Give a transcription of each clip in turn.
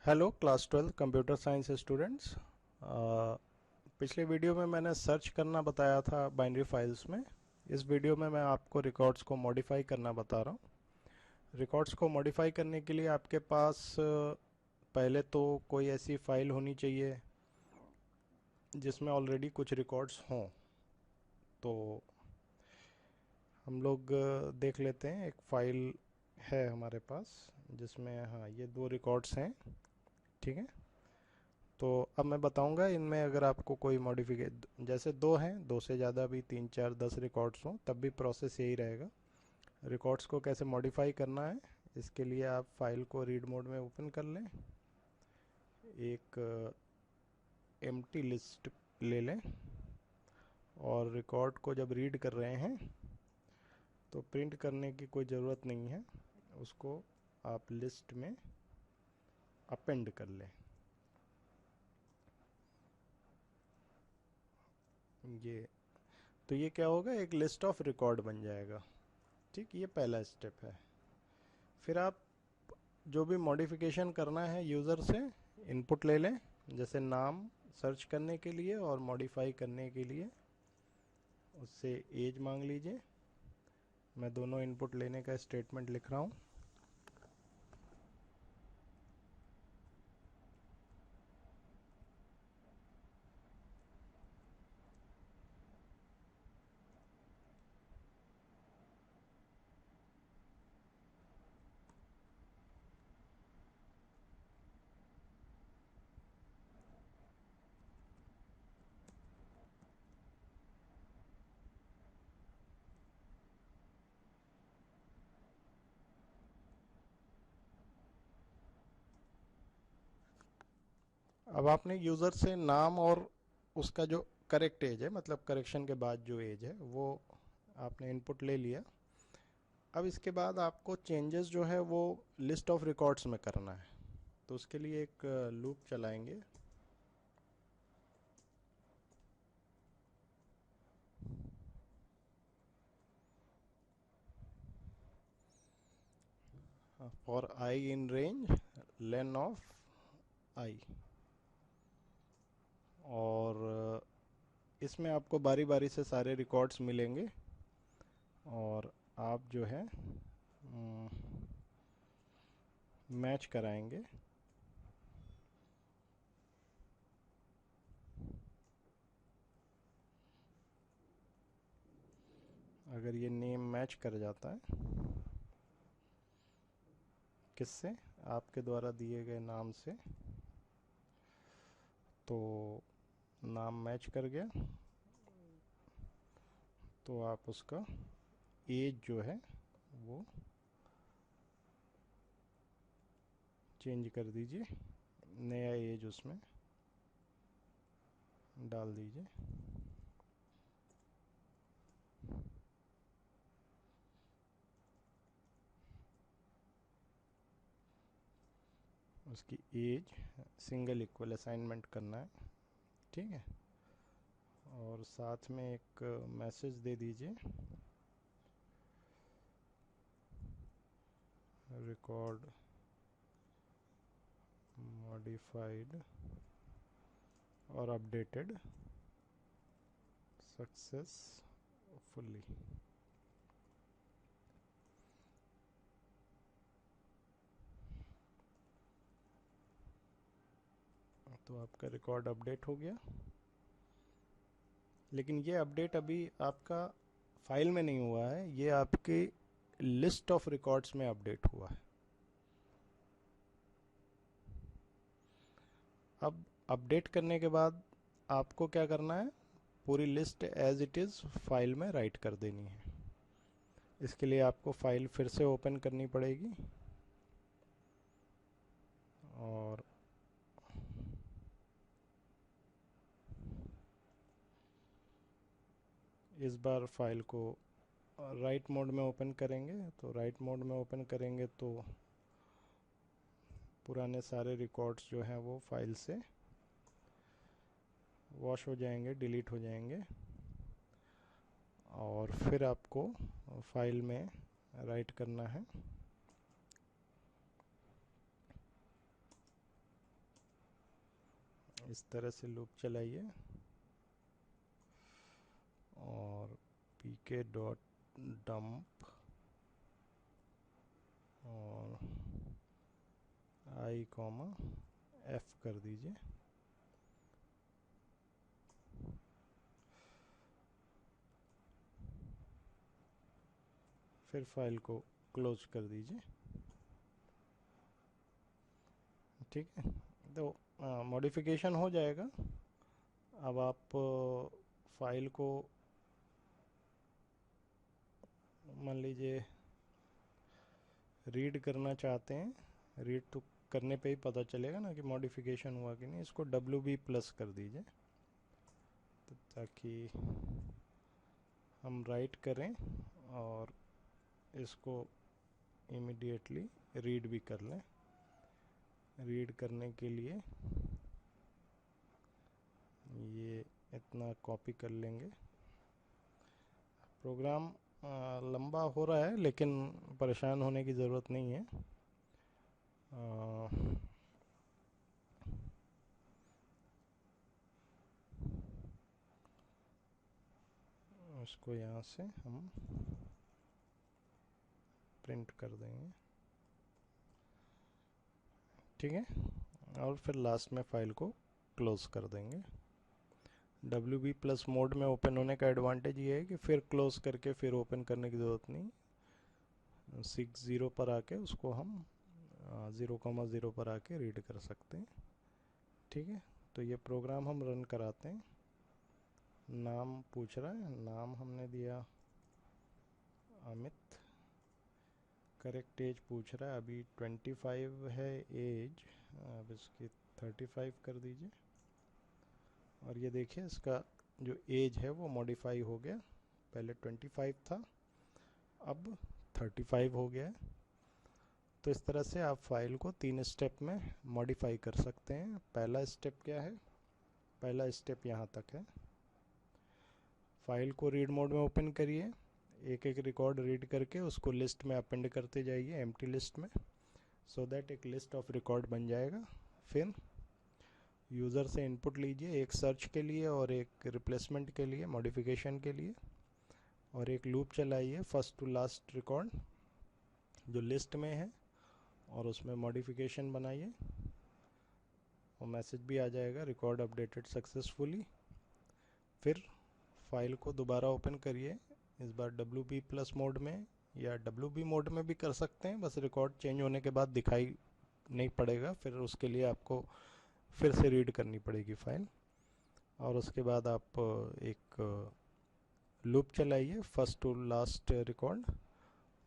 Hello class 12 computer science students. पिछले video में मैंने सर्च करना बताया था बाइनरी फाइल्स में। इस वीडियो में मैं आपको रिकॉर्ड्स को मॉडिफाई करना बता रहा हूँ। रिकॉर्ड्स को मॉडिफाई करने के लिए आपके पास पहले तो कोई ऐसी फाइल होनी चाहिए जिसमें ऑलरेडी कुछ रिकॉर्ड्स हों। तो हम लोग देख लेते हैं, एक फाइल है हमारे पास जिसमें हाँ ये दो रिकॉर्ड्स हैं। ठीक है, तो अब मैं बताऊंगा इनमें अगर आपको कोई मॉडिफिकेशन, जैसे दो हैं, दो से ज़्यादा भी, तीन चार 10 रिकॉर्ड्स हों तब भी प्रोसेस यही रहेगा। रिकॉर्ड्स को कैसे मॉडिफाई करना है, इसके लिए आप फाइल को रीड मोड में ओपन कर लें, एक एम्प्टी लिस्ट ले लें और रिकॉर्ड को जब रीड कर रहे हैं तो प्रिंट करने की कोई ज़रूरत नहीं है, उसको आप लिस्ट में अपेंड कर लें। ये तो ये क्या होगा, एक लिस्ट ऑफ रिकॉर्ड बन जाएगा। ठीक, ये पहला स्टेप है। फिर आप जो भी मॉडिफिकेशन करना है यूज़र से इनपुट ले लें, जैसे नाम सर्च करने के लिए और मॉडिफाई करने के लिए उससे एज मांग लीजिए। मैं दोनों इनपुट लेने का स्टेटमेंट लिख रहा हूँ। अब आपने यूज़र से नाम और उसका जो करेक्ट एज है, मतलब करेक्शन के बाद जो एज है, वो आपने इनपुट ले लिया। अब इसके बाद आपको चेंजेस जो है वो लिस्ट ऑफ रिकॉर्ड्स में करना है। तो उसके लिए एक लूप चलाएंगे। For I in range len of I, और इसमें आपको बारी बारी से सारे रिकॉर्ड्स मिलेंगे और आप जो है मैच कराएंगे। अगर ये नेम मैच कर जाता है, किससे, आपके द्वारा दिए गए नाम से, तो नाम मैच कर गया तो आप उसका एज जो है वो चेंज कर दीजिए, नया एज उसमें डाल दीजिए। उसकी एज सिंगल इक्वल असाइनमेंट करना है। ठीक है, और साथ में एक मैसेज दे दीजिए, रिकॉर्ड मॉडिफाइड और अपडेटेड सक्सेसफुली। तो आपका रिकॉर्ड अपडेट हो गया, लेकिन ये अपडेट अभी आपका फाइल में नहीं हुआ है, ये आपके लिस्ट ऑफ रिकॉर्ड्स में अपडेट हुआ है। अब अपडेट करने के बाद आपको क्या करना है, पूरी list as it is file में राइट कर देनी है। इसके लिए आपको फाइल फिर से ओपन करनी पड़ेगी और इस बार फाइल को राइट मोड में ओपन करेंगे। तो राइट मोड में ओपन करेंगे तो पुराने सारे रिकॉर्ड्स जो हैं वो फाइल से वॉश हो जाएंगे, डिलीट हो जाएंगे, और फिर आपको फाइल में राइट करना है इस तरह से लूप चलाइए और pk डॉट डम्प और i कॉमा f कर दीजिए। फिर फाइल को क्लोज कर दीजिए। ठीक है, तो मॉडिफिकेशन हो जाएगा। अब आप फाइल को मान लीजिए रीड करना चाहते हैं, रीड तो करने पे ही पता चलेगा ना कि मॉडिफिकेशन हुआ कि नहीं। इसको WB+ कर दीजिए तो ताकि हम राइट करें और इसको इमीडिएटली रीड भी कर लें। रीड करने के लिए ये इतना कॉपी कर लेंगे। प्रोग्राम लंबा हो रहा है लेकिन परेशान होने की ज़रूरत नहीं है। इसको यहाँ से हम प्रिंट कर देंगे। ठीक है, और फिर लास्ट में फाइल को क्लोज कर देंगे। WB+ मोड में ओपन होने का एडवांटेज ये है कि फिर क्लोज करके फिर ओपन करने की ज़रूरत नहीं। 60 पर आके उसको हम 0,0 पर आके रीड कर सकते हैं। ठीक है, तो ये प्रोग्राम हम रन कराते हैं। नाम पूछ रहा है, नाम हमने दिया अमित। करेक्ट एज पूछ रहा है, अभी 25 है एज, अब इसकी 35 कर दीजिए। और ये देखिए इसका जो एज है वो मॉडिफाई हो गया। पहले 25 था, अब 35 हो गया है। तो इस तरह से आप फाइल को 3 स्टेप में मॉडिफाई कर सकते हैं। पहला स्टेप क्या है? पहला स्टेप यहाँ तक है। फाइल को रीड मोड में ओपन करिए, एक एक रिकॉर्ड रीड करके उसको लिस्ट में अपेंड करते जाइए, एम्प्टी लिस्ट में, सो दैट एक लिस्ट ऑफ रिकॉर्ड बन जाएगा। फिर यूज़र से इनपुट लीजिए, एक सर्च के लिए और एक रिप्लेसमेंट के लिए, मॉडिफिकेशन के लिए, और एक लूप चलाइए फर्स्ट टू लास्ट रिकॉर्ड जो लिस्ट में है, और उसमें मॉडिफिकेशन बनाइए और मैसेज भी आ जाएगा रिकॉर्ड अपडेटेड सक्सेसफुली। फिर फाइल को दोबारा ओपन करिए, इस बार WB+ मोड में या WB मोड में भी कर सकते हैं, बस रिकॉर्ड चेंज होने के बाद दिखाई नहीं पड़ेगा, फिर उसके लिए आपको फिर से रीड करनी पड़ेगी फाइल। और उसके बाद आप एक लूप चलाइए फर्स्ट टू लास्ट रिकॉर्ड,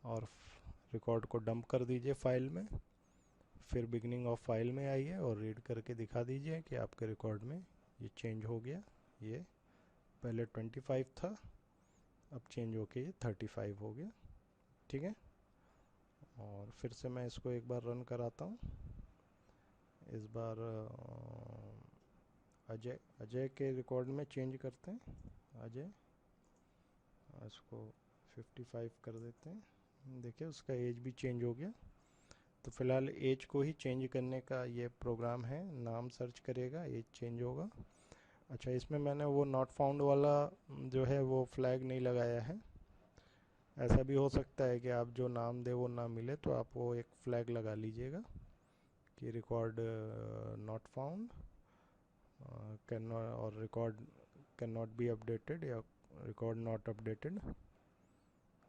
और रिकॉर्ड को डंप कर दीजिए फाइल में। फिर बिगनिंग ऑफ फाइल में आइए और रीड करके दिखा दीजिए कि आपके रिकॉर्ड में ये चेंज हो गया। ये पहले 25 था, अब चेंज होके ये 35 हो गया। ठीक है, और फिर से मैं इसको एक बार रन कराता हूँ। इस बार अजय के रिकॉर्ड में चेंज करते हैं। अजय, इसको 55 कर देते हैं। देखिए उसका एज भी चेंज हो गया। तो फिलहाल एज को ही चेंज करने का ये प्रोग्राम है। नाम सर्च करेगा, एज चेंज होगा। अच्छा, इसमें मैंने वो नॉट फाउंड वाला जो है वो फ्लैग नहीं लगाया है। ऐसा भी हो सकता है कि आप जो नाम दे वो ना मिले, तो आप वो एक फ्लैग लगा लीजिएगा कि record not found can not, और record can not be updated, या record not updated,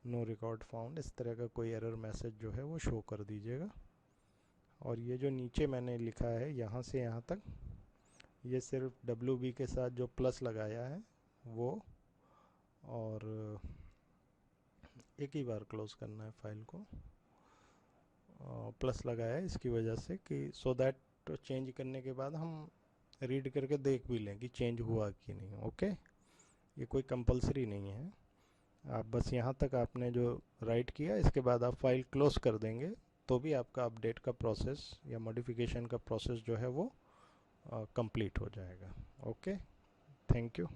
no record found, इस तरह का कोई एरर मैसेज जो है वो शो कर दीजिएगा। और ये जो नीचे मैंने लिखा है यहाँ से यहाँ तक, ये सिर्फ WB के साथ जो प्लस लगाया है वो, और एक ही बार क्लोज करना है फाइल को। प्लस लगाया है इसकी वजह से कि सो दैट चेंज करने के बाद हम रीड करके देख भी लें कि चेंज हुआ कि नहीं। ओके, ये कोई कंपलसरी नहीं है। आप बस यहाँ तक आपने जो राइट किया, इसके बाद आप फाइल क्लोज कर देंगे तो भी आपका अपडेट का प्रोसेस या मॉडिफिकेशन का प्रोसेस जो है वो कंप्लीट हो जाएगा। Okay, thank you.